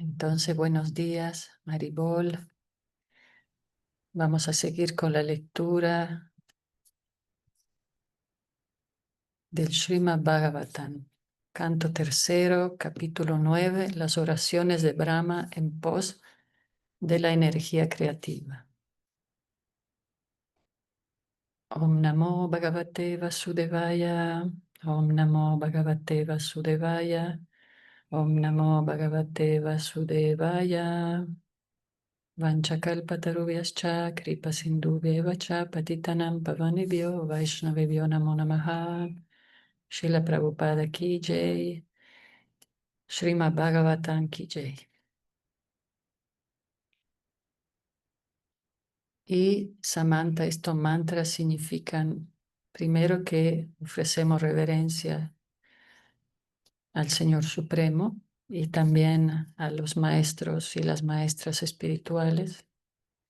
Entonces, buenos días, Maribol. Vamos a seguir con la lectura del Srimad Bhagavatam, canto tercero, capítulo 9, las oraciones de Brahma en pos de la energía creativa. Om Namo Bhagavate Vasudevaya, Om Namo Bhagavate Vasudevaya, Om Namo Bhagavate Vasudevaya. Vanchakalpatarubhyascha kripa sindhubhyeva cha patitanam pavanebhyo vaishnavebhyo namo namaha. Srila Prabhupada ki jai, Srimad Bhagavatam ki jai. Y Samantha, estos mantras significan primero que ofrecemos reverencia al Señor Supremo y también a los maestros y las maestras espirituales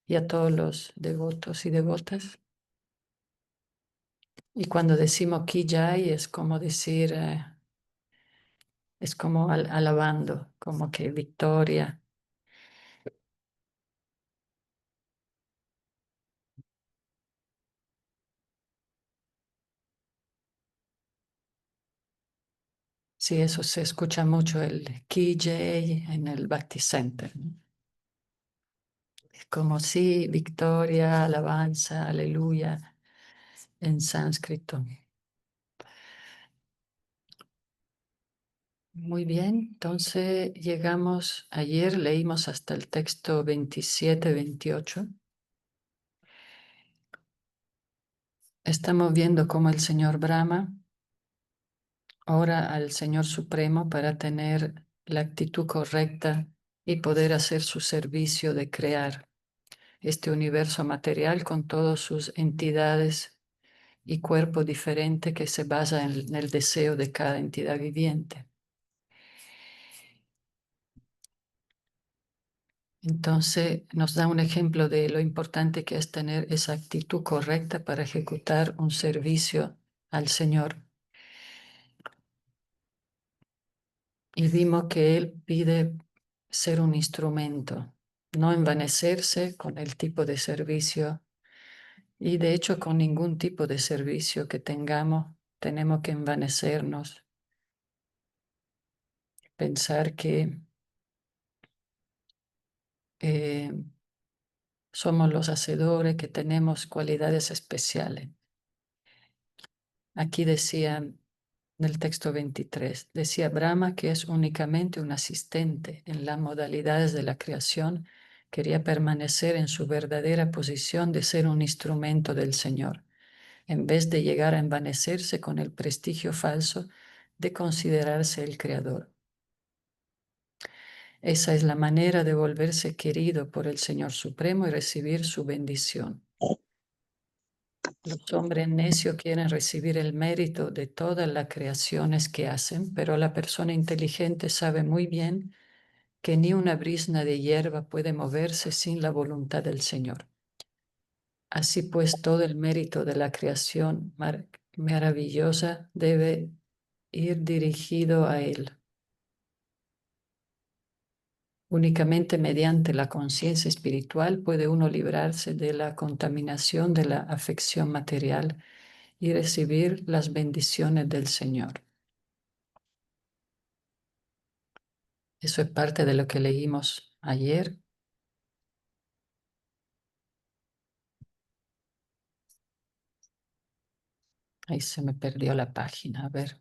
y a todos los devotos y devotas. Y cuando decimos ki jai es como decir, es como alabando, como que victoria. Sí, eso se escucha mucho, el ki jai en el Bhakti Center, ¿no? Es como sí, victoria, alabanza, aleluya, en sánscrito. Muy bien, entonces llegamos, ayer leímos hasta el texto 27-28. Estamos viendo cómo el señor Brahma ora al Señor Supremo para tener la actitud correcta y poder hacer su servicio de crear este universo material con todas sus entidades y cuerpo diferente que se basa en el deseo de cada entidad viviente. Entonces nos da un ejemplo de lo importante que es tener esa actitud correcta para ejecutar un servicio al Señor. Y vimos que Él pide ser un instrumento, no envanecerse con el tipo de servicio y de hecho con ningún tipo de servicio que tengamos tenemos que envanecernos, pensar que eh, somos los hacedores, que tenemos cualidades especiales. Aquí decía en el texto 23, decía Brahma que es únicamente un asistente en las modalidades de la creación, quería permanecer en su verdadera posición de ser un instrumento del Señor, en vez de llegar a envanecerse con el prestigio falso de considerarse el creador. Esa es la manera de volverse querido por el Señor Supremo y recibir su bendición. Los hombres necios quieren recibir el mérito de todas las creaciones que hacen, pero la persona inteligente sabe muy bien que ni una brizna de hierba puede moverse sin la voluntad del Señor. Así pues, todo el mérito de la creación maravillosa debe ir dirigido a Él. Únicamente mediante la conciencia espiritual puede uno librarse de la contaminación de la afección material y recibir las bendiciones del Señor. Eso es parte de lo que leímos ayer. Ahí se me perdió la página. A ver.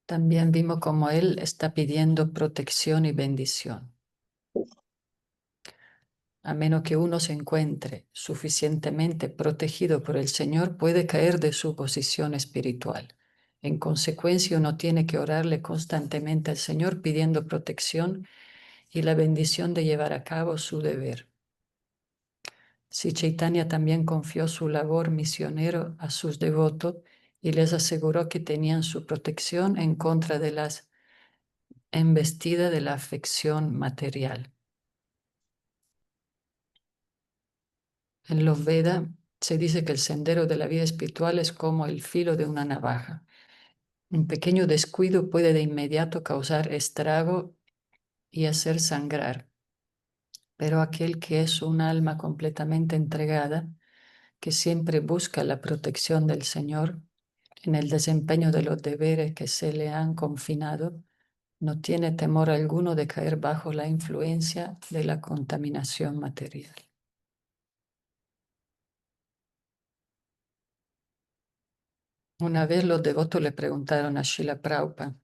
También vimos cómo Él está pidiendo protección y bendición. A menos que uno se encuentre suficientemente protegido por el Señor, puede caer de su posición espiritual. En consecuencia, uno tiene que orarle constantemente al Señor pidiendo protección y la bendición de llevar a cabo su deber. Si Chaitanya también confió su labor misionero a sus devotos y les aseguró que tenían su protección en contra de las embestidas de la afección material. En los Vedas Se dice que el sendero de la vida espiritual es como el filo de una navaja. Un pequeño descuido puede de inmediato causar estrago y hacer sangrar, pero aquel que es un alma completamente entregada, que siempre busca la protección del Señor en el desempeño de los deberes que se le han confinado, no tiene temor alguno de caer bajo la influencia de la contaminación material. Una vez los devotos le preguntaron a Srila Prabhupada: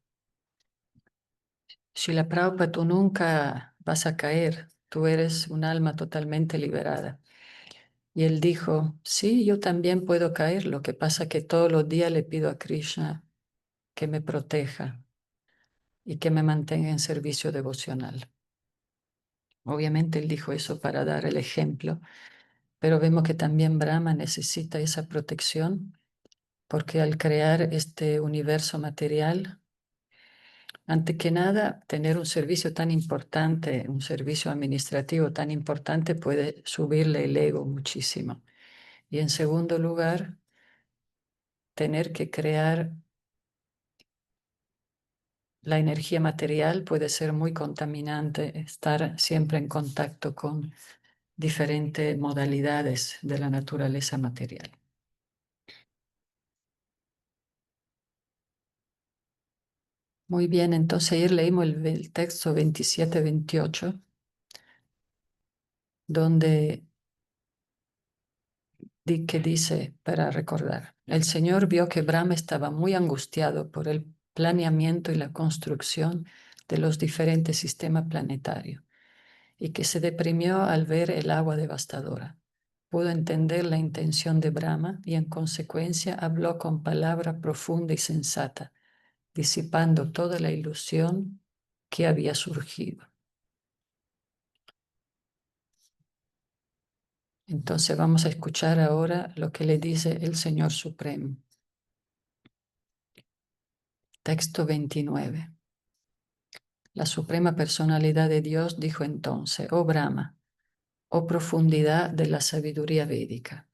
Srila Prabhupada, tú nunca vas a caer, tú eres un alma totalmente liberada. Y él dijo: sí, yo también puedo caer, lo que pasa que todos los días le pido a Krishna que me proteja y que me mantenga en servicio devocional. Obviamente él dijo eso para dar el ejemplo, pero vemos que también Brahma necesita esa protección, porque al crear este universo material, antes que nada, tener un servicio tan importante, un servicio administrativo tan importante puede subirle el ego muchísimo. Y en segundo lugar, tener que crear la energía material puede ser muy contaminante, estar siempre en contacto con diferentes modalidades de la naturaleza material. Muy bien, entonces ayer leímos el texto 27-28, donde que dice, para recordar, el Señor vio que Brahma estaba muy angustiado por el planeamiento y la construcción de los diferentes sistemas planetarios y que se deprimió al ver el agua devastadora. Pudo entender la intención de Brahma y en consecuencia habló con palabra profunda y sensata, disipando toda la ilusión que había surgido. Entonces vamos a escuchar ahora lo que le dice el Señor Supremo. Texto 29. La Suprema Personalidad de Dios dijo entonces: oh Brahma, oh profundidad de la sabiduría védica,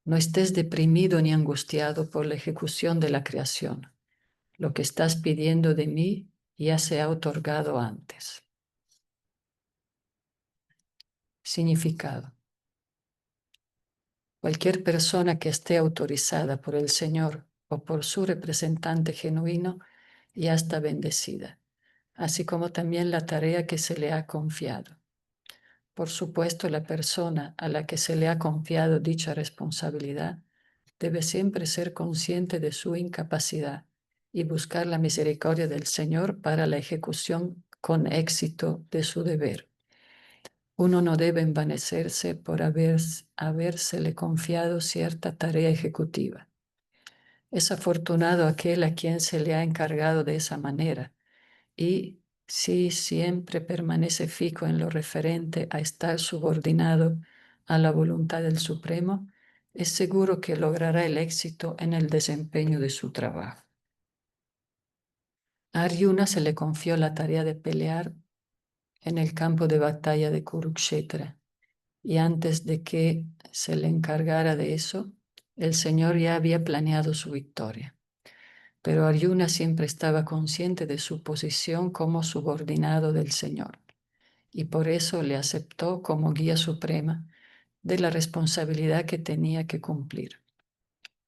no estés deprimido ni angustiado por la ejecución de la creación. Lo que estás pidiendo de mí ya se ha otorgado antes. Significado: cualquier persona que esté autorizada por el Señor o por su representante genuino ya está bendecida, así como también la tarea que se le ha confiado. Por supuesto, la persona a la que se le ha confiado dicha responsabilidad debe siempre ser consciente de su incapacidad y buscar la misericordia del Señor para la ejecución con éxito de su deber. Uno no debe envanecerse por habérsele confiado cierta tarea ejecutiva. Es afortunado aquel a quien se le ha encargado de esa manera, y si siempre permanece fijo en lo referente a estar subordinado a la voluntad del Supremo, es seguro que logrará el éxito en el desempeño de su trabajo. A Arjuna se le confió la tarea de pelear en el campo de batalla de Kurukshetra, y antes de que se le encargara de eso, el Señor ya había planeado su victoria. Pero Arjuna siempre estaba consciente de su posición como subordinado del Señor, y por eso le aceptó como guía suprema de la responsabilidad que tenía que cumplir.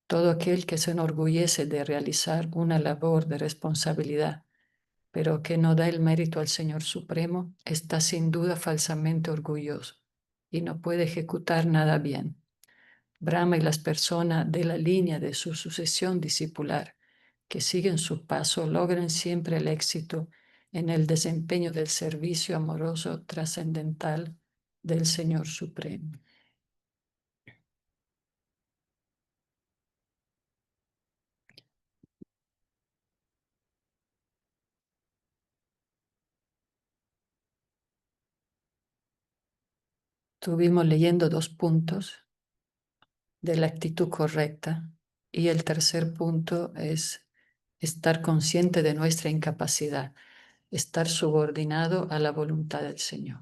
Todo aquel que se enorgullece de realizar una labor de responsabilidad, pero que no da el mérito al Señor Supremo, está sin duda falsamente orgulloso y no puede ejecutar nada bien. Brahma y las personas de la línea de su sucesión discipular que siguen su paso logran siempre el éxito en el desempeño del servicio amoroso trascendental del Señor Supremo. Estuvimos leyendo 2 puntos de la actitud correcta, y el tercer punto es estar consciente de nuestra incapacidad, estar subordinado a la voluntad del Señor.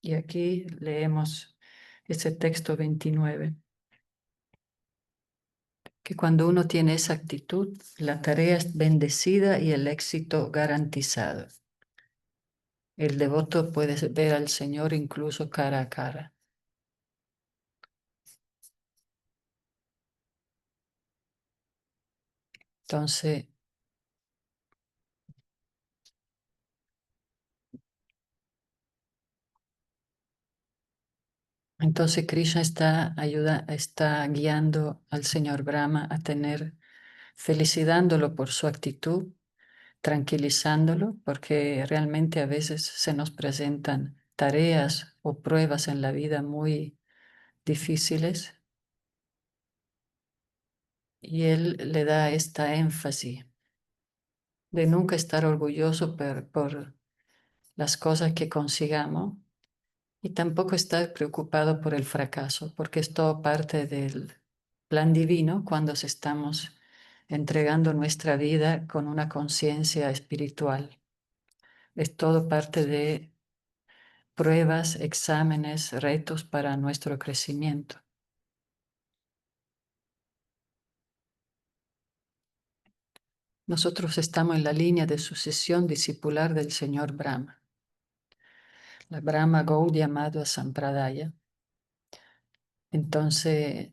Y aquí leemos ese texto 29, que cuando uno tiene esa actitud, la tarea es bendecida y el éxito garantizado. El devoto puede ver al Señor incluso cara a cara. Entonces, Krishna está guiando al señor Brahma a tener, felicitándolo por su actitud, tranquilizándolo, porque realmente a veces se nos presentan tareas o pruebas en la vida muy difíciles y él le da esta énfasis de nunca estar orgulloso por las cosas que consigamos y tampoco estar preocupado por el fracaso, porque es todo parte del plan divino cuando se estamos entregando nuestra vida con una conciencia espiritual. Es todo parte de pruebas, exámenes, retos para nuestro crecimiento. Nosotros estamos en la línea de sucesión discipular del señor Brahma, la Brahma Gaudiya Madhva Sampradaya. Entonces,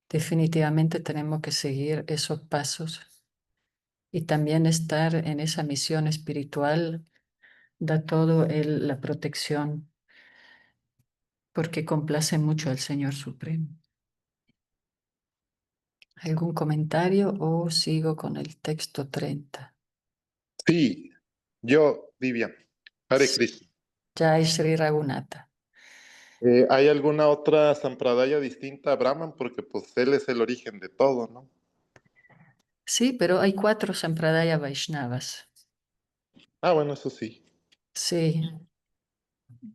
definitivamente tenemos que seguir esos pasos y también estar en esa misión espiritual da todo la protección porque complace mucho al Señor Supremo. ¿Algún comentario o sigo con el texto 30? Sí, yo, Vivian. Hare Krishna. Jai Sri Raghunatha. ¿Hay alguna otra sampradaya distinta a Brahman? Porque pues él es el origen de todo, ¿no? Sí, pero hay 4 Sampradaya Vaishnavas. Ah, bueno, eso sí. Sí,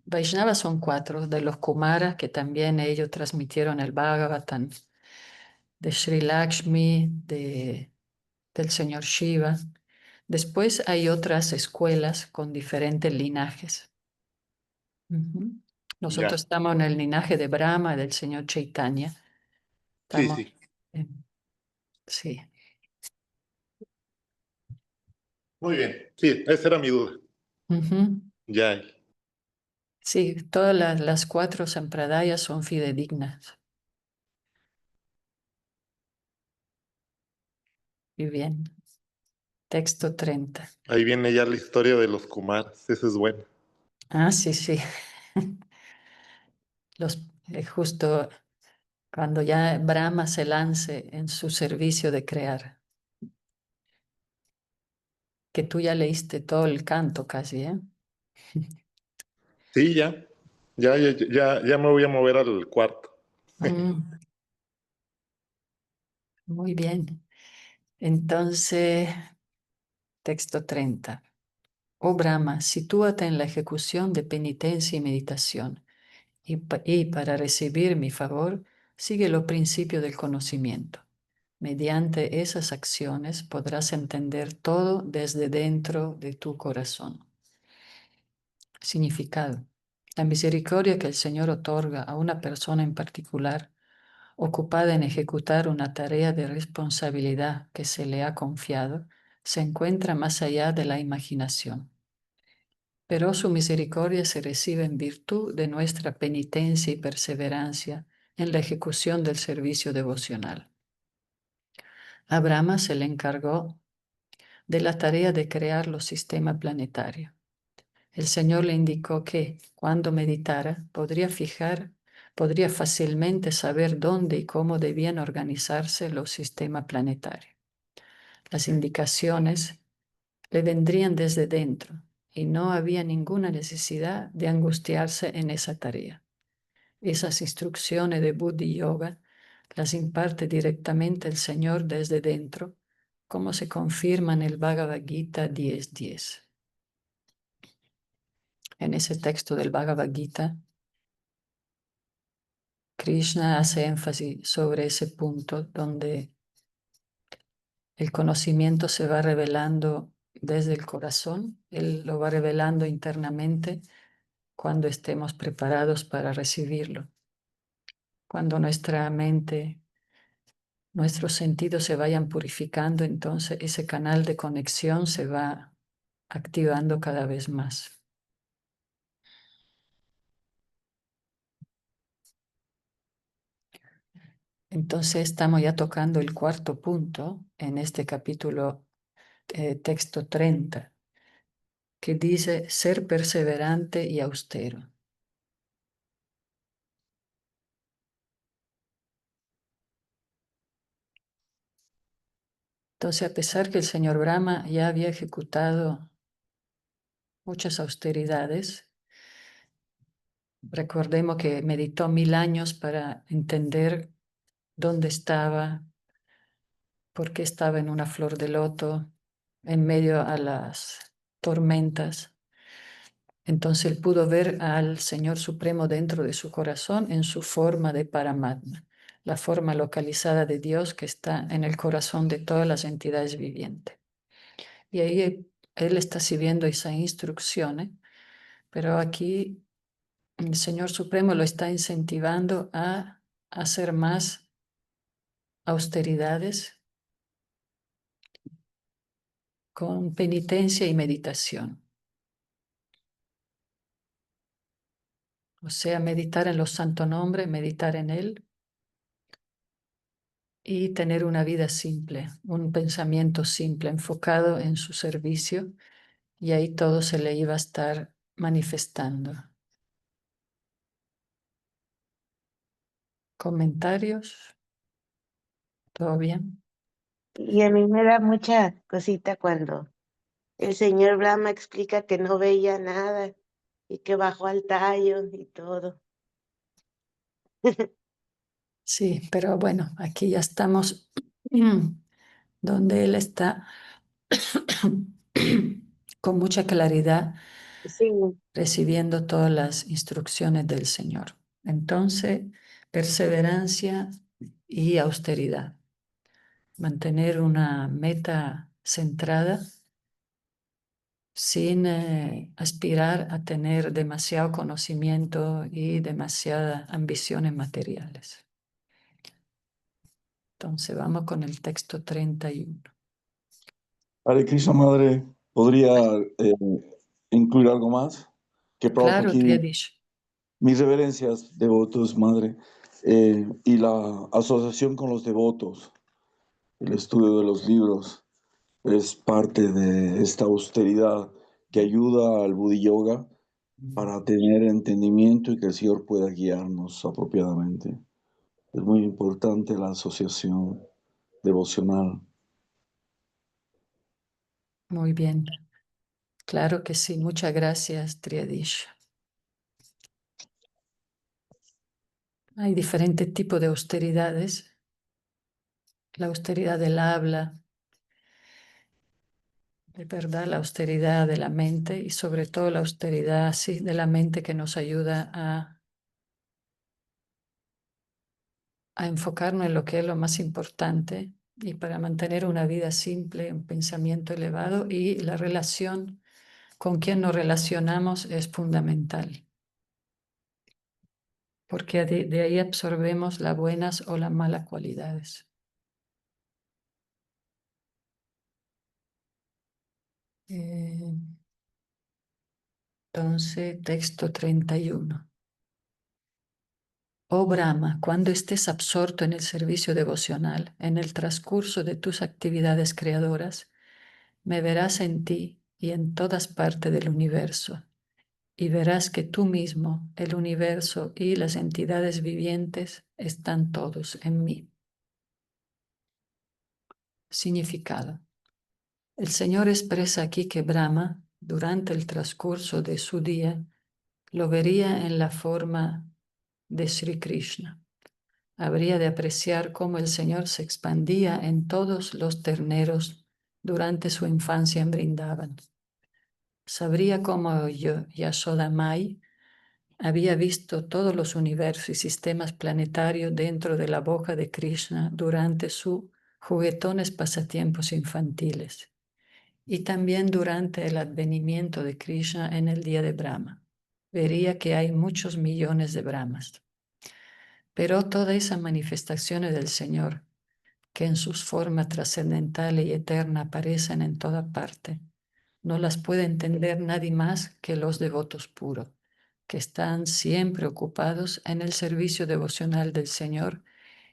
Vaishnavas son 4, de los Kumaras, que también ellos transmitieron el Bhagavatam, de Sri Lakshmi, del señor Shiva. Después hay otras escuelas con diferentes linajes. Ujú. Nosotros Ya. estamos en el linaje de Brahma, del señor Chaitanya. Sí, Estamos, sí. sí. Muy bien. Sí, esa era mi duda. Ujú. Ya. Sí, todas las 4 sampradayas son fidedignas. Y bien, texto 30. Ahí viene ya la historia de los Kumaras. Esa es buena. Ah, sí, sí. Justo cuando ya Brahma se lance en su servicio de crear, que tú ya leíste todo el canto casi, ¿eh? Sí, ya. Ya me voy a mover al cuarto. Mm, muy bien. Entonces, texto 30. Oh Brahma, sitúate en la ejecución de penitencia y meditación, y para recibir mi favor, sigue los principios del conocimiento. Mediante esas acciones podrás entender todo desde dentro de tu corazón. Significado. La misericordia que el Señor otorga a una persona en particular, ocupada en ejecutar una tarea de responsabilidad que se le ha confiado, se encuentra más allá de la imaginación. Pero su misericordia se recibe en virtud de nuestra penitencia y perseverancia en la ejecución del servicio devocional. A Brahma se le encargó de la tarea de crear los sistemas planetarios. El Señor le indicó que, cuando meditara, podría fácilmente saber dónde y cómo debían organizarse los sistemas planetarios. Las indicaciones le vendrían desde dentro y no había ninguna necesidad de angustiarse en esa tarea. Esas instrucciones de Buddhi Yoga las imparte directamente el Señor desde dentro, como se confirma en el Bhagavad Gita 10.10. En ese texto del Bhagavad Gita, Krishna hace énfasis sobre ese punto donde el conocimiento se va revelando desde el corazón, Él lo va revelando internamente cuando estemos preparados para recibirlo. Cuando nuestra mente, nuestros sentidos se vayan purificando, entonces ese canal de conexión se va activando cada vez más. Entonces estamos ya tocando el cuarto punto en este capítulo, texto 30, que dice ser perseverante y austero. Entonces, a pesar que el señor Brahma ya había ejecutado muchas austeridades, recordemos que meditó 1000 años para entender dónde estaba, por qué estaba en una flor de loto, en medio a las tormentas. Entonces él pudo ver al Señor Supremo dentro de su corazón en su forma de Paramatma, la forma localizada de Dios que está en el corazón de todas las entidades vivientes. Y ahí él está siguiendo esas instrucciones, pero aquí el Señor Supremo lo está incentivando a hacer más austeridades con penitencia y meditación. O sea, meditar en los santos nombres, meditar en Él y tener una vida simple, un pensamiento simple, enfocado en su servicio, y ahí todo se le iba a estar manifestando. ¿Comentarios? ¿Todo bien? Y a mí me da mucha cosita cuando el señor Brahma explica que no veía nada y que bajó al tallo y todo. Sí, pero bueno, aquí ya estamos donde Él está con mucha claridad Sí, recibiendo todas las instrucciones del Señor. Entonces, perseverancia y austeridad. Mantener una meta centrada sin aspirar a tener demasiado conocimiento y demasiadas ambiciones materiales. Entonces, vamos con el texto 31. Hare Krishna, madre, ¿podría eh, incluir algo más? Que Prabhupada Claro, te he aquí, dicho. mis reverencias, devotos, madre, y la asociación con los devotos, el estudio de los libros, es parte de esta austeridad que ayuda al Buddha Yoga para tener entendimiento y que el Señor pueda guiarnos apropiadamente. Es muy importante la asociación devocional. Muy bien. Claro que sí. Muchas gracias, Triadish. Hay diferentes tipos de austeridades. La austeridad del habla, de verdad, la austeridad de la mente y sobre todo la austeridad sí, de la mente que nos ayuda a enfocarnos en lo que es lo más importante y para mantener una vida simple, un pensamiento elevado, y la relación con quien nos relacionamos es fundamental, porque de ahí absorbemos las buenas o las malas cualidades. Eh, entonces, texto 31. Oh Brahma, cuando estés absorto en el servicio devocional, en el transcurso de tus actividades creadoras, me verás en ti y en todas partes del universo, y verás que tú mismo, el universo y las entidades vivientes están todos en mí. Significado. El Señor expresa aquí que Brahma, durante el transcurso de su día, lo vería en la forma de Sri Krishna. Habría de apreciar cómo el Señor se expandía en todos los terneros durante su infancia en Brindavan. Sabría cómo Yashoda Mai había visto todos los universos y sistemas planetarios dentro de la boca de Krishna durante sus juguetones pasatiempos infantiles y también durante el advenimiento de Krishna en el día de Brahma. Vería que hay muchos millones de Brahmas. Pero todas esas manifestaciones del Señor, que en sus formas trascendentales y eternas aparecen en toda parte, no las puede entender nadie más que los devotos puros, que están siempre ocupados en el servicio devocional del Señor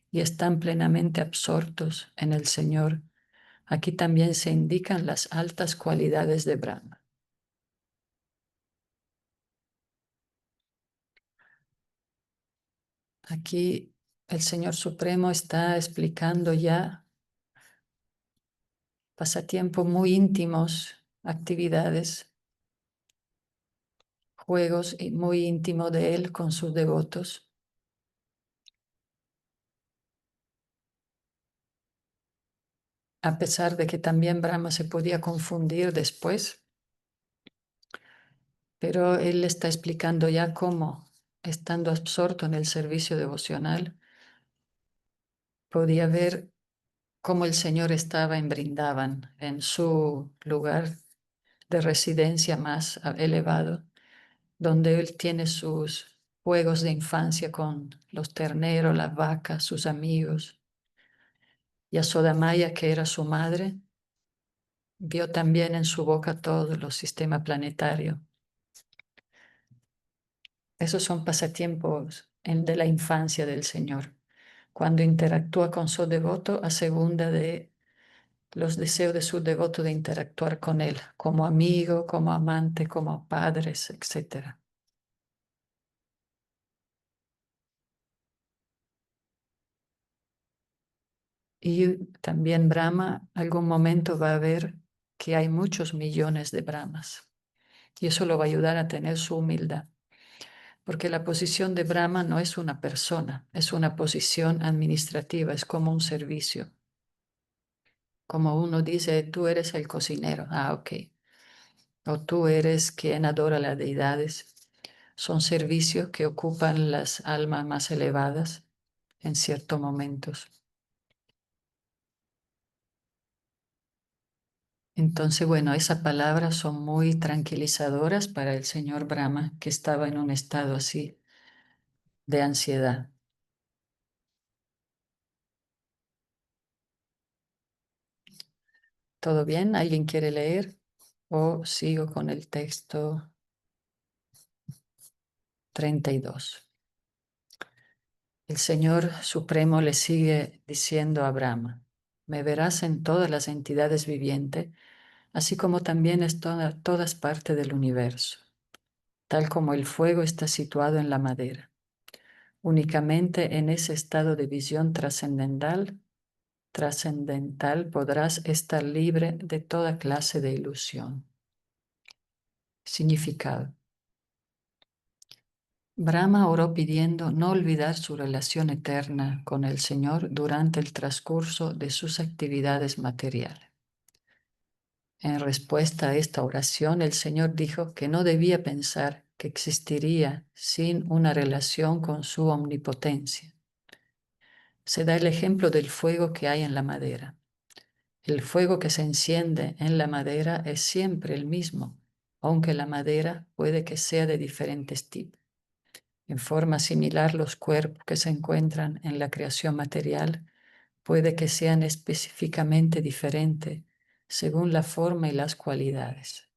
y están plenamente absortos en el Señor. Aquí también se indican las altas cualidades de Brahma. Aquí el Señor Supremo está explicando ya pasatiempos muy íntimos, actividades, juegos muy íntimos de Él con sus devotos. A pesar de que también Brahma se podía confundir después, pero Él está explicando ya cómo, estando absorto en el servicio devocional, podía ver cómo el Señor estaba en Brindavan, en su lugar de residencia más elevado, donde Él tiene sus juegos de infancia con los terneros, las vacas, sus amigos. Yasodamaya, que era su madre, vio también en su boca todos los sistemas planetarios. Esos son pasatiempos de la infancia del Señor. Cuando interactúa con su devoto, a segunda de los deseos de su devoto de interactuar con él, como amigo, como amante, como padres, etc. Y también Brahma, algún momento va a ver que hay muchos millones de Brahmas. Y eso lo va a ayudar a tener su humildad. Porque la posición de Brahma no es una persona, es una posición administrativa, es como un servicio. Como uno dice, tú eres el cocinero, ok. O tú eres quien adora las deidades. Son servicios que ocupan las almas más elevadas en ciertos momentos. Entonces, bueno, esas palabras son muy tranquilizadoras para el señor Brahma, que estaba en un estado así de ansiedad. ¿Todo bien? ¿Alguien quiere leer? ¿O sigo con el texto 32? El Señor Supremo le sigue diciendo a Brahma, me verás en todas las entidades vivientes, así como también en todas partes del universo, tal como el fuego está situado en la madera. Únicamente en ese estado de visión trascendental podrás estar libre de toda clase de ilusión. Significado. Brahma oró pidiendo no olvidar su relación eterna con el Señor durante el transcurso de sus actividades materiales. En respuesta a esta oración, el Señor dijo que no debía pensar que existiría sin una relación con su omnipotencia. Se da el ejemplo del fuego que hay en la madera. El fuego que se enciende en la madera es siempre el mismo, aunque la madera puede que sea de diferentes tipos. En forma similar, los cuerpos que se encuentran en la creación material puede que sean específicamente diferentes según la forma y las cualidades.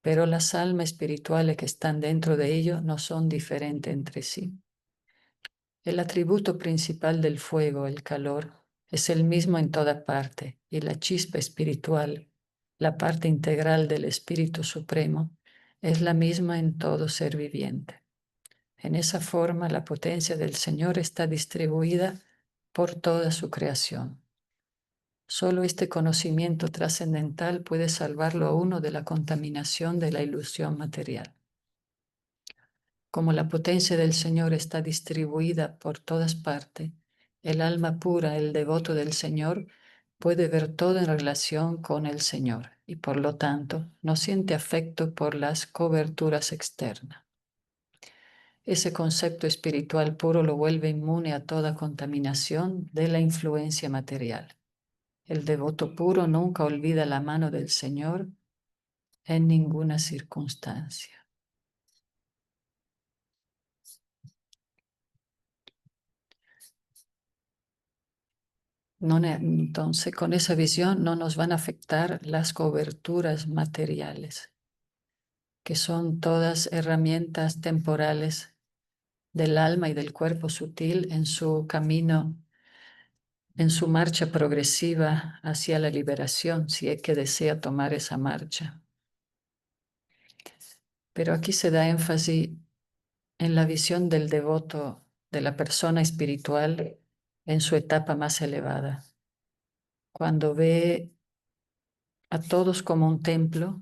Pero las almas espirituales que están dentro de ellos no son diferentes entre sí. El atributo principal del fuego, el calor, es el mismo en toda parte, y la chispa espiritual, la parte integral del Espíritu Supremo, es la misma en todo ser viviente. En esa forma, la potencia del Señor está distribuida por toda su creación. Solo este conocimiento trascendental puede salvarlo a uno de la contaminación de la ilusión material. Como la potencia del Señor está distribuida por todas partes, el alma pura, el devoto del Señor, puede ver todo en relación con el Señor y por lo tanto no siente afecto por las coberturas externas. Ese concepto espiritual puro lo vuelve inmune a toda contaminación de la influencia material. El devoto puro nunca olvida la mano del Señor en ninguna circunstancia. Entonces, con esa visión no nos van a afectar las coberturas materiales, que son todas herramientas temporales del alma y del cuerpo sutil en su camino, en su marcha progresiva hacia la liberación, si es que desea tomar esa marcha. Pero aquí se da énfasis en la visión del devoto, de la persona espiritual en su etapa más elevada, cuando ve a todos como un templo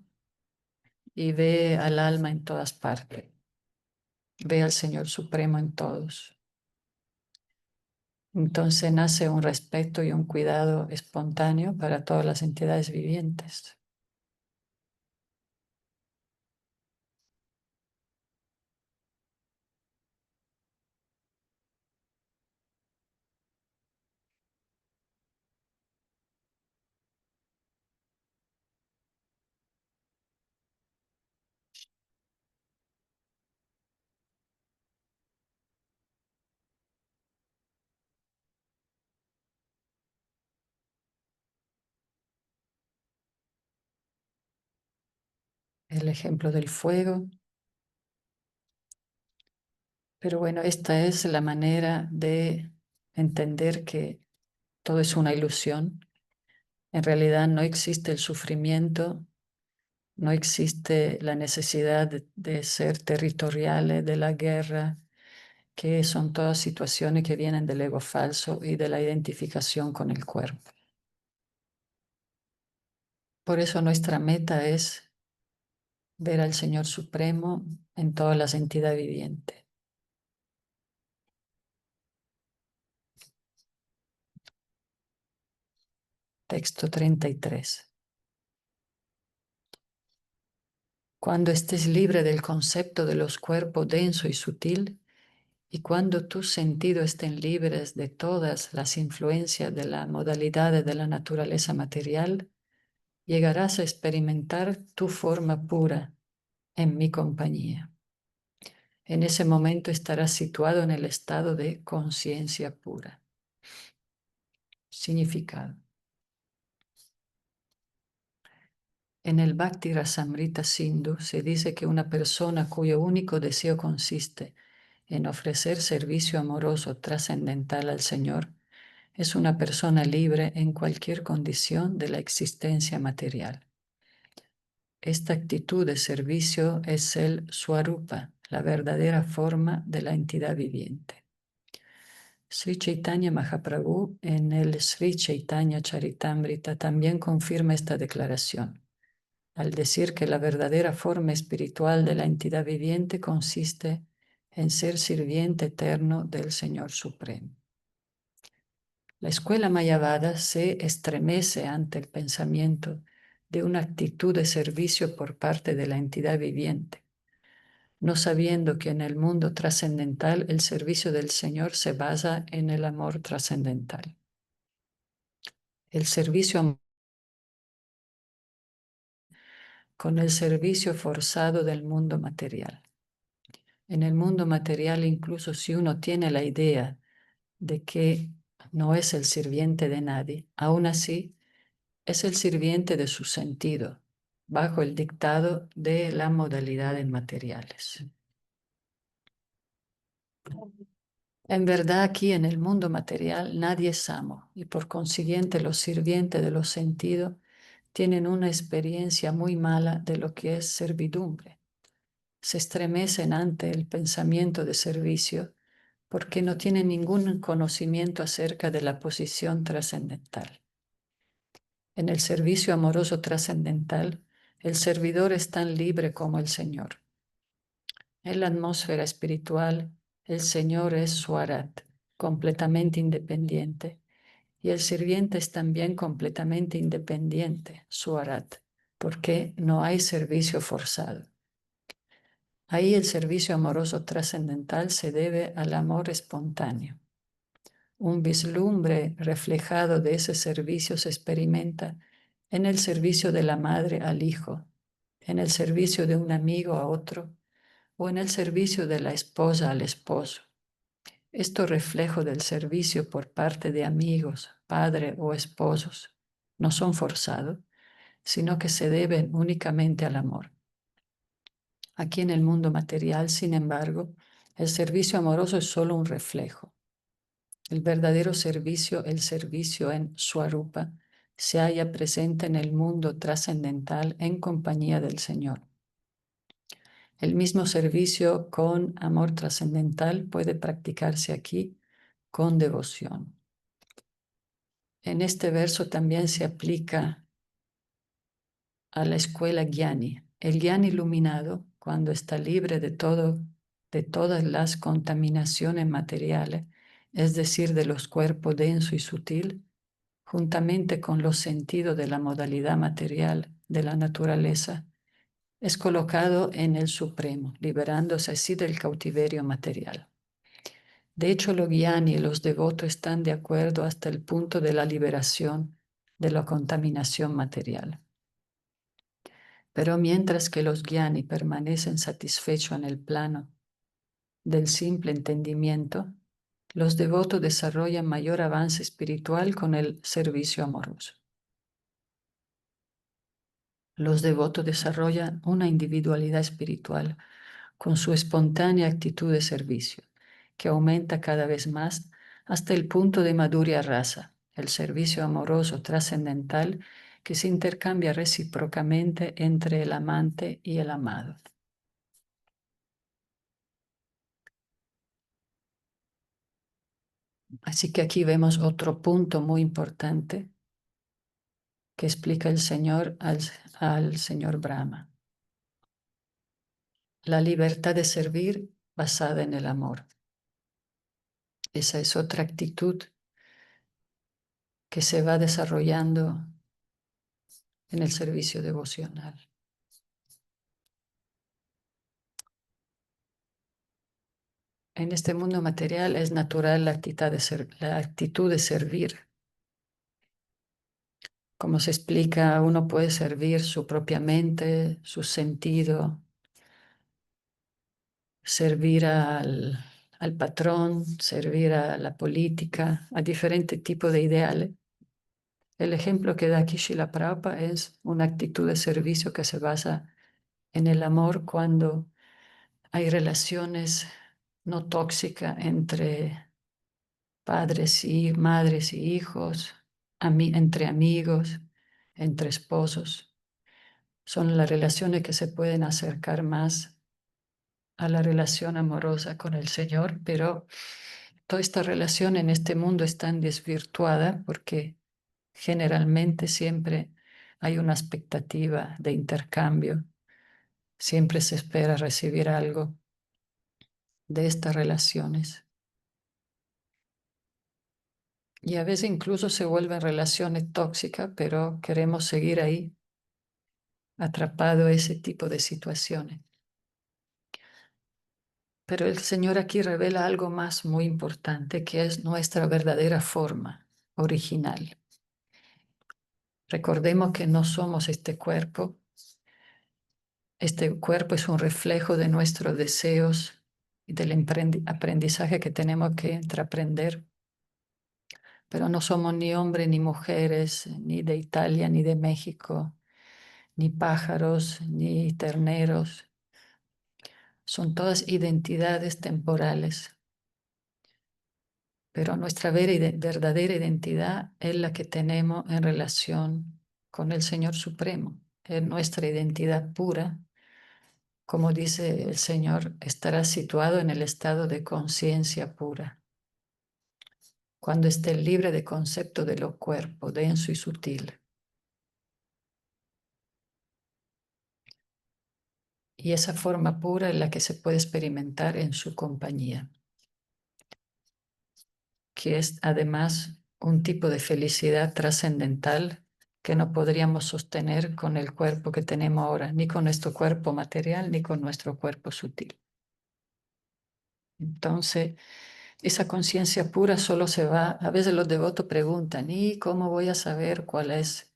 y ve al alma en todas partes, ve al Señor Supremo en todos. Entonces nace un respeto y un cuidado espontáneo para todas las entidades vivientes. El ejemplo del fuego. Pero bueno, esta es la manera de entender que todo es una ilusión. En realidad no existe el sufrimiento, no existe la necesidad de ser territoriales, de la guerra, que son todas situaciones que vienen del ego falso y de la identificación con el cuerpo. Por eso nuestra meta es ver al Señor Supremo en todas las entidades vivientes. Texto 33. Cuando estés libre del concepto de los cuerpos denso y sutil, y cuando tus sentidos estén libres de todas las influencias de la modalidad de la naturaleza material, llegarás a experimentar tu forma pura en mi compañía. En ese momento estarás situado en el estado de conciencia pura. Significado. En el Bhakti Rasamrita Sindhu se dice que una persona cuyo único deseo consiste en ofrecer servicio amoroso trascendental al Señor es una persona libre en cualquier condición de la existencia material. Esta actitud de servicio es el Swarupa, la verdadera forma de la entidad viviente. Sri Chaitanya Mahaprabhu en el Sri Chaitanya Charitamrita también confirma esta declaración, al decir que la verdadera forma espiritual de la entidad viviente consiste en ser sirviente eterno del Señor Supremo. La escuela mayavada se estremece ante el pensamiento de una actitud de servicio por parte de la entidad viviente, no sabiendo que en el mundo trascendental el servicio del Señor se basa en el amor trascendental. El servicio con el servicio forzado del mundo material. En el mundo material, incluso si uno tiene la idea de que no es el sirviente de nadie, aún así es el sirviente de su sentido, bajo el dictado de las modalidades materiales. En verdad, aquí en el mundo material nadie es amo y por consiguiente los sirvientes de los sentidos tienen una experiencia muy mala de lo que es servidumbre. Se estremecen ante el pensamiento de servicio porque no tienen ningún conocimiento acerca de la posición trascendental. En el servicio amoroso trascendental, el servidor es tan libre como el Señor. En la atmósfera espiritual, el Señor es Swarat, completamente independiente, y el sirviente es también completamente independiente, Swarat, porque no hay servicio forzado. Ahí el servicio amoroso trascendental se debe al amor espontáneo. Un vislumbre reflejado de ese servicio se experimenta en el servicio de la madre al hijo, en el servicio de un amigo a otro o en el servicio de la esposa al esposo. Esto reflejo del servicio por parte de amigos, padre o esposos no son forzados, sino que se deben únicamente al amor. Aquí en el mundo material, sin embargo, el servicio amoroso es solo un reflejo. El verdadero servicio, el servicio en Swarupa, se halla presente en el mundo trascendental en compañía del Señor. El mismo servicio con amor trascendental puede practicarse aquí con devoción. En este verso también se aplica a la escuela Gyani. El Gyani iluminado, cuando está libre de todas las contaminaciones materiales, es decir, de los cuerpos denso y sutil, juntamente con los sentidos de la modalidad material de la naturaleza, es colocado en el Supremo, liberándose así del cautiverio material. De hecho, los Gyani y los devotos están de acuerdo hasta el punto de la liberación de la contaminación material. Pero mientras que los Gyani permanecen satisfechos en el plano del simple entendimiento, los devotos desarrollan mayor avance espiritual con el servicio amoroso. Los devotos desarrollan una individualidad espiritual con su espontánea actitud de servicio, que aumenta cada vez más hasta el punto de Madhurya Rasa, el servicio amoroso trascendental que se intercambia recíprocamente entre el amante y el amado. Así que aquí vemos otro punto muy importante que explica el Señor al Señor Brahma. La libertad de servir basada en el amor. Esa es otra actitud que se va desarrollando en el servicio devocional. En este mundo material es natural la actitud de servir. Como se explica, uno puede servir su propia mente, su sentido, servir al patrón, servir a la política, a diferentes tipos de ideales. El ejemplo que da aquí Srila Prabhupada es una actitud de servicio que se basa en el amor cuando hay relaciones no tóxicas entre padres y madres y hijos, entre amigos, entre esposos. Son las relaciones que se pueden acercar más a la relación amorosa con el Señor, pero toda esta relación en este mundo es tan desvirtuada porque generalmente siempre hay una expectativa de intercambio, siempre se espera recibir algo de estas relaciones. Y a veces incluso se vuelven relaciones tóxicas, pero queremos seguir ahí, atrapado a ese tipo de situaciones. Pero el Señor aquí revela algo más muy importante, que es nuestra verdadera forma original. Recordemos que no somos este cuerpo. Este cuerpo es un reflejo de nuestros deseos y del aprendizaje que tenemos que entreprender. Pero no somos ni hombres ni mujeres, ni de Italia, ni de México, ni pájaros, ni terneros. Son todas identidades temporales. Pero nuestra verdadera identidad es la que tenemos en relación con el Señor Supremo. Es nuestra identidad pura. Como dice el Señor, estará situado en el estado de conciencia pura. Cuando esté libre de concepto de lo cuerpo, denso y sutil. Y esa forma pura es la que se puede experimentar en su compañía, que es además un tipo de felicidad trascendental que no podríamos sostener con el cuerpo que tenemos ahora, ni con nuestro cuerpo material, ni con nuestro cuerpo sutil. Entonces, esa conciencia pura solo se va, a veces los devotos preguntan, ¿y cómo voy a saber cuál es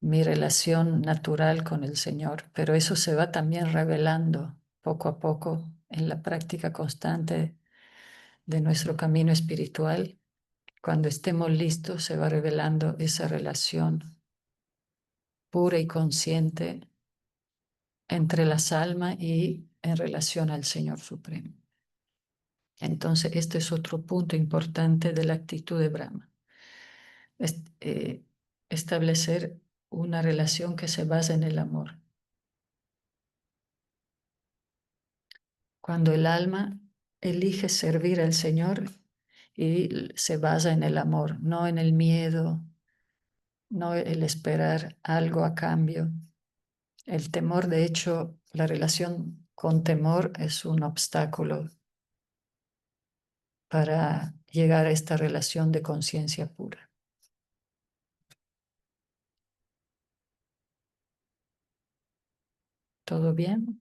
mi relación natural con el Señor? Pero eso se va también revelando poco a poco en la práctica constante de nuestro camino espiritual. Cuando estemos listos, se va revelando esa relación pura y consciente entre las almas y en relación al Señor Supremo. Entonces, este es otro punto importante de la actitud de Brahma. Establecer una relación que se basa en el amor. Cuando el alma elige servir al Señor y se basa en el amor, no en el miedo, no el esperar algo a cambio. El temor, de hecho, la relación con temor es un obstáculo para llegar a esta relación de conciencia pura. ¿Todo bien?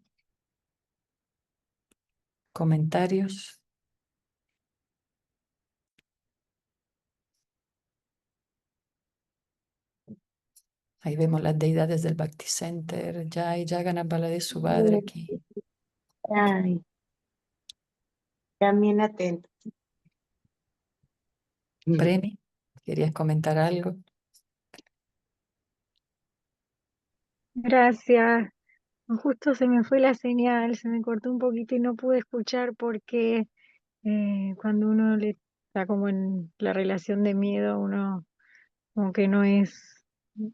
¿Comentarios? Ahí vemos las deidades del Bhakti Center, Jai Jagannath Baladev Subhadra aquí. Ay, también atento. Premi, ¿querías comentar algo? Gracias. Justo se me fue la señal, se me cortó un poquito y no pude escuchar porque cuando uno le está como en la relación de miedo, uno como que no es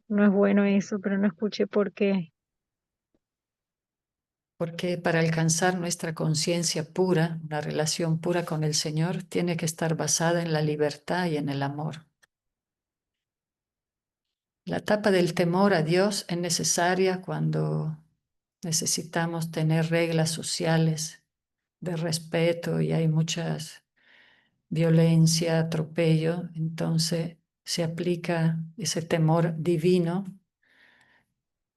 bueno eso, pero no escuché por qué. Porque para alcanzar nuestra conciencia pura, una relación pura con el Señor, tiene que estar basada en la libertad y en el amor. La etapa del temor a Dios es necesaria cuando necesitamos tener reglas sociales de respeto y hay muchas violencia, atropello, entonces se aplica ese temor divino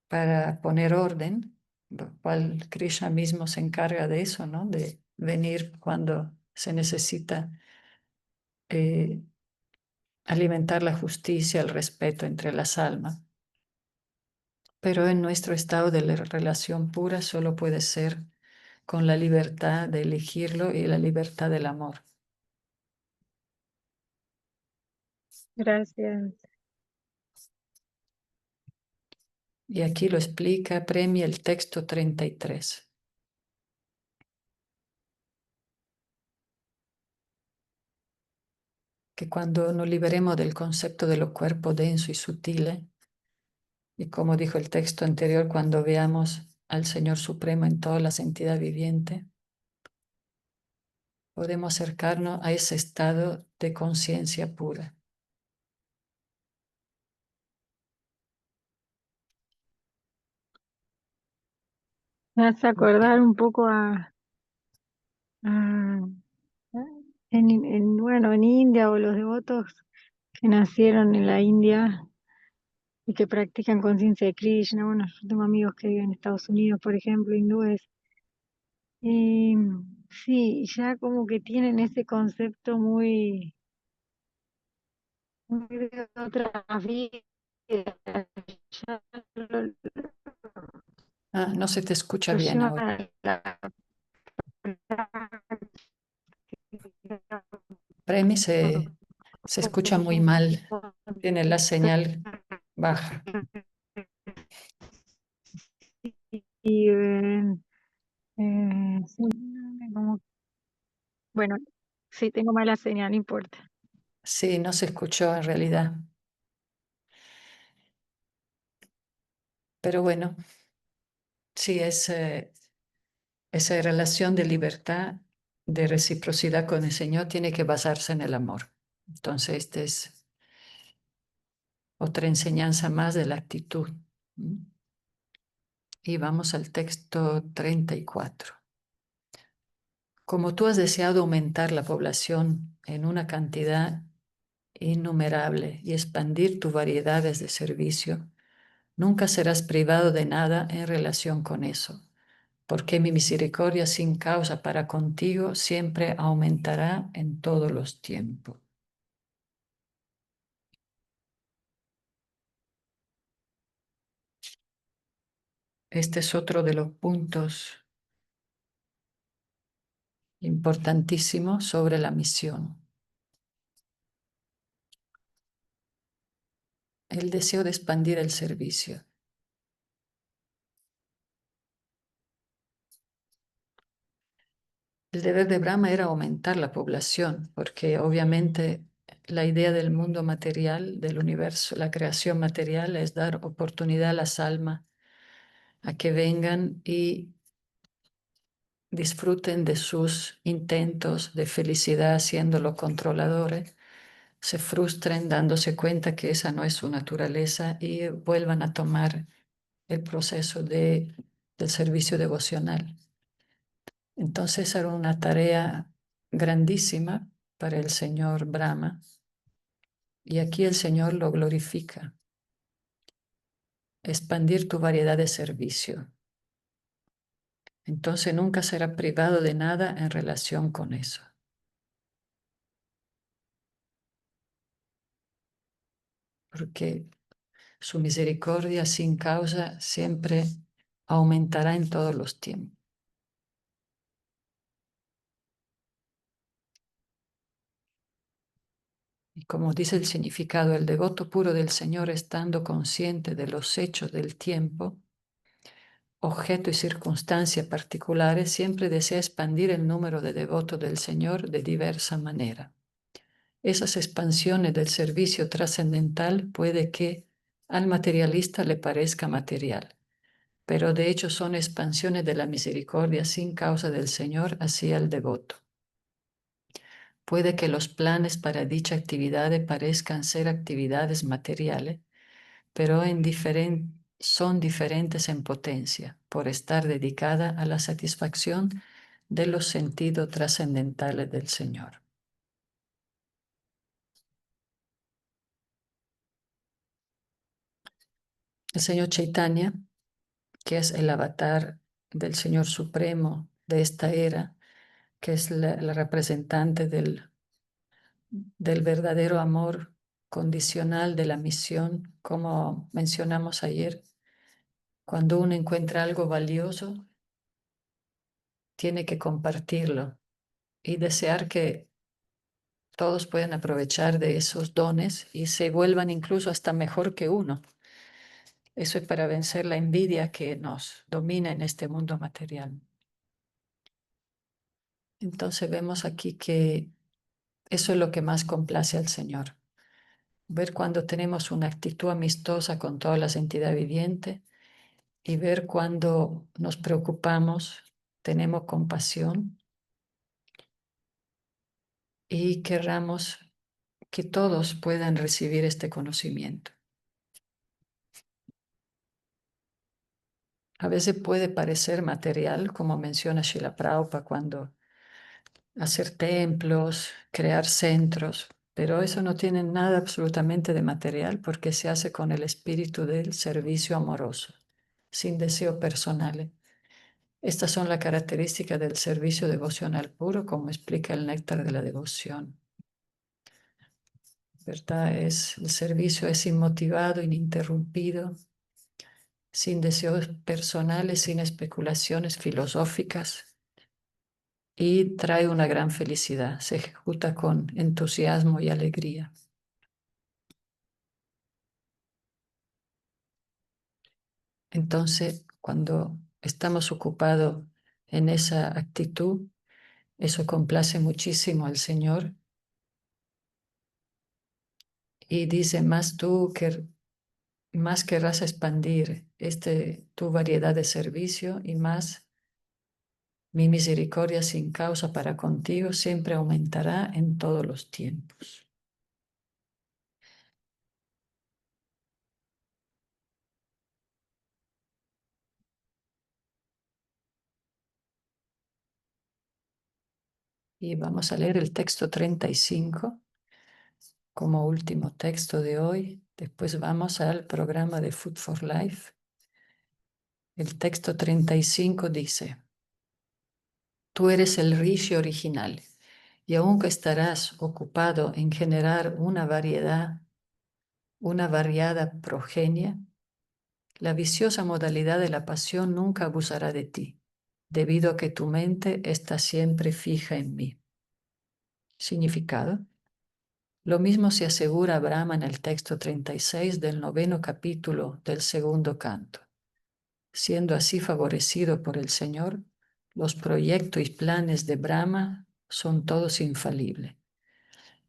para poner orden, lo cual Krishna mismo se encarga de eso, ¿no? De venir cuando se necesita eh, alimentar la justicia, el respeto entre las almas. Pero en nuestro estado de la relación pura solo puede ser con la libertad de elegirlo y la libertad del amor. Gracias. Y aquí lo explica, premia el texto 33. Que cuando nos liberemos del concepto de los cuerpos densos y sutiles, y como dijo el texto anterior, cuando veamos al Señor Supremo en todas las entidades vivientes, podemos acercarnos a ese estado de conciencia pura. Me hace acordar un poco bueno, en India o los devotos que nacieron en la India y que practican conciencia de Krishna. Bueno, yo tengo amigos que viven en Estados Unidos, por ejemplo, hindúes. Y sí, ya como que tienen ese concepto muy de otras vidas. Ya No se te escucha lo bien llevan ahora. a la Premi se escucha muy mal, tiene la señal baja. y sí, como- bueno, sí, tengo mala señal, no importa. Sí, no se escuchó en realidad. Pero bueno, sí, esa relación de libertad, de reciprocidad con el Señor tiene que basarse en el amor. Entonces, esta es otra enseñanza más de la actitud. ¿Mm? Y vamos al texto 34. Como tú has deseado aumentar la población en una cantidad innumerable y expandir tus variedades de servicio, nunca serás privado de nada en relación con eso, porque mi misericordia sin causa para contigo siempre aumentará en todos los tiempos. Este es otro de los puntos importantísimos sobre la misión. el deseo de expandir el servicio. El deber de Brahma era aumentar la población, porque obviamente la idea del mundo material, del universo, la creación material, es dar oportunidad a las almas a que vengan y disfruten de sus intentos de felicidad siendo controladores, se frustren dándose cuenta que esa no es su naturaleza y vuelvan a tomar el proceso del servicio devocional. Entonces era una tarea grandísima para el señor Brahma y aquí el Señor lo glorifica. Expandir tu variedad de servicio. Entonces nunca será privado de nada en relación con eso. Porque su misericordia sin causa siempre aumentará en todos los tiempos. Y como dice el significado, el devoto puro del Señor, estando consciente de los hechos del tiempo, objeto y circunstancia particulares, siempre desea expandir el número de devotos del Señor de diversa manera. Esas expansiones del servicio trascendental puede que al materialista le parezca material, pero de hecho son expansiones de la misericordia sin causa del Señor hacia el devoto. Puede que los planes para dicha actividad parezcan ser actividades materiales, pero son diferentes en potencia por estar dedicada a la satisfacción de los sentidos trascendentales del Señor. El Señor Chaitanya, que es el avatar del Señor Supremo de esta era, que es la representante del verdadero amor condicional de la misión, como mencionamos ayer. Cuando uno encuentra algo valioso, tiene que compartirlo y desear que todos puedan aprovechar de esos dones y se vuelvan incluso hasta mejor que uno. Eso es para vencer la envidia que nos domina en este mundo material. Entonces vemos aquí que eso es lo que más complace al Señor. Ver cuando tenemos una actitud amistosa con todas las entidades vivientes y ver cuando nos preocupamos, tenemos compasión y querramos que todos puedan recibir este conocimiento. A veces puede parecer material, como menciona Srila Prabhupada, cuando hacer templos, crear centros, pero eso no tiene nada absolutamente de material porque se hace con el espíritu del servicio amoroso, sin deseo personal. Estas son las características del servicio devocional puro, como explica el néctar de la devoción. ¿Verdad? El servicio es inmotivado, ininterrumpido, sin deseos personales, sin especulaciones filosóficas y trae una gran felicidad. Se ejecuta con entusiasmo y alegría. Entonces, cuando estamos ocupados en esa actitud, eso complace muchísimo al Señor y dice, más querrás expandir tu variedad de servicio y más mi misericordia sin causa para contigo siempre aumentará en todos los tiempos. Y vamos a leer el texto 35 como último texto de hoy. Después vamos al programa de Food for Life. El texto 35 dice, tú eres el Rishi original y aunque estarás ocupado en generar una variada progenie, la viciosa modalidad de la pasión nunca abusará de ti, debido a que tu mente está siempre fija en mí. Significado. Lo mismo se asegura Brahma en el texto 36 del 9º capítulo del 2º canto. Siendo así favorecido por el Señor, los proyectos y planes de Brahma son todos infalibles.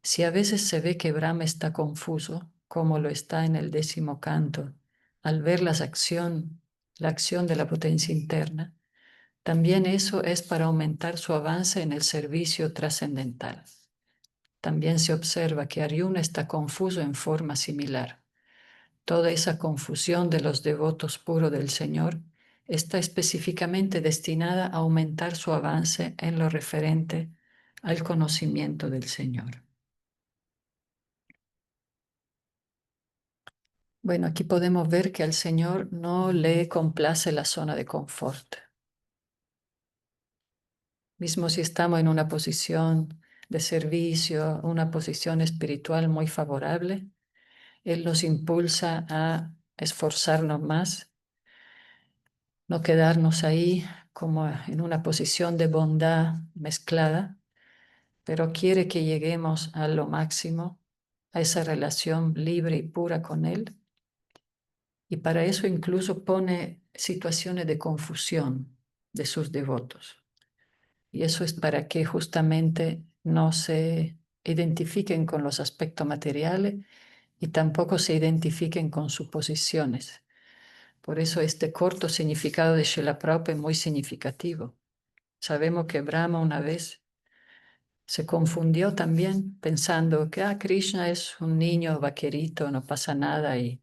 Si a veces se ve que Brahma está confuso, como lo está en el 10º canto, al ver la acción de la potencia interna, también eso es para aumentar su avance en el servicio trascendental. También se observa que Arjuna está confuso en forma similar. Toda esa confusión de los devotos puros del Señor está específicamente destinada a aumentar su avance en lo referente al conocimiento del Señor. Bueno, aquí podemos ver que al Señor no le complace la zona de confort. Mismo si estamos en una posición de servicio, una posición espiritual muy favorable, Él nos impulsa a esforzarnos más, no quedarnos ahí como en una posición de bondad mezclada, pero quiere que lleguemos a lo máximo, a esa relación libre y pura con Él. Y para eso incluso pone situaciones de confusión de sus devotos. Y eso es para que justamente no se identifiquen con los aspectos materiales y tampoco se identifiquen con sus posiciones. Por eso este corto significado de Srila Prabhupada es muy significativo. Sabemos que Brahma una vez se confundió también pensando que Krishna es un niño vaquerito, no pasa nada, y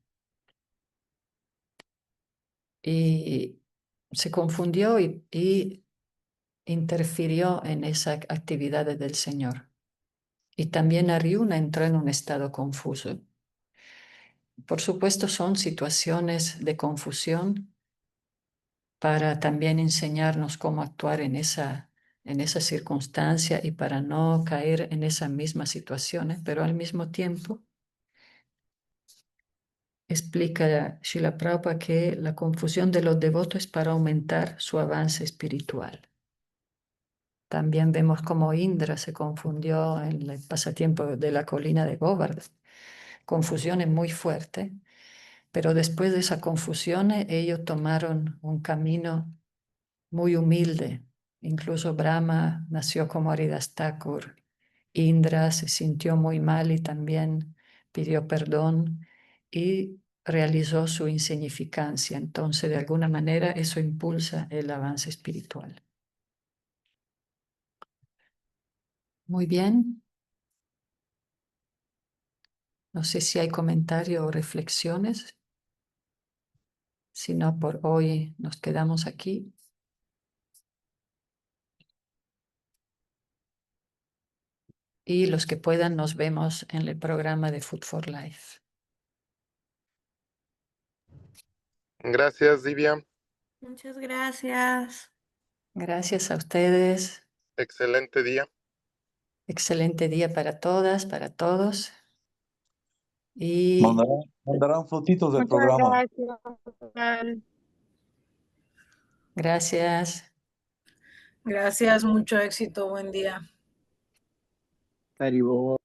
se confundió y interfirió en esas actividades del Señor. Y también Arjuna entró en un estado confuso. Por supuesto, son situaciones de confusión para también enseñarnos cómo actuar en esa circunstancia y para no caer en esas mismas situaciones, pero al mismo tiempo explica Srila Prabhupada que la confusión de los devotos es para aumentar su avance espiritual. También vemos cómo Indra se confundió en el pasatiempo de la colina de Govardhan. Confusiones muy fuertes, pero después de esa confusión ellos tomaron un camino muy humilde. Incluso Brahma nació como Haridas Thakur. Indra se sintió muy mal y también pidió perdón y realizó su insignificancia. Entonces, de alguna manera, eso impulsa el avance espiritual. Muy bien. No sé si hay comentarios o reflexiones. Si no, por hoy nos quedamos aquí. Y los que puedan, nos vemos en el programa de Food for Life. Gracias, Divya. Muchas gracias. Gracias a ustedes. Excelente día. Excelente día para todas, para todos. Y Mandarán fotitos del Muchas programa. gracias. gracias. Gracias, mucho éxito, buen día. Haribol.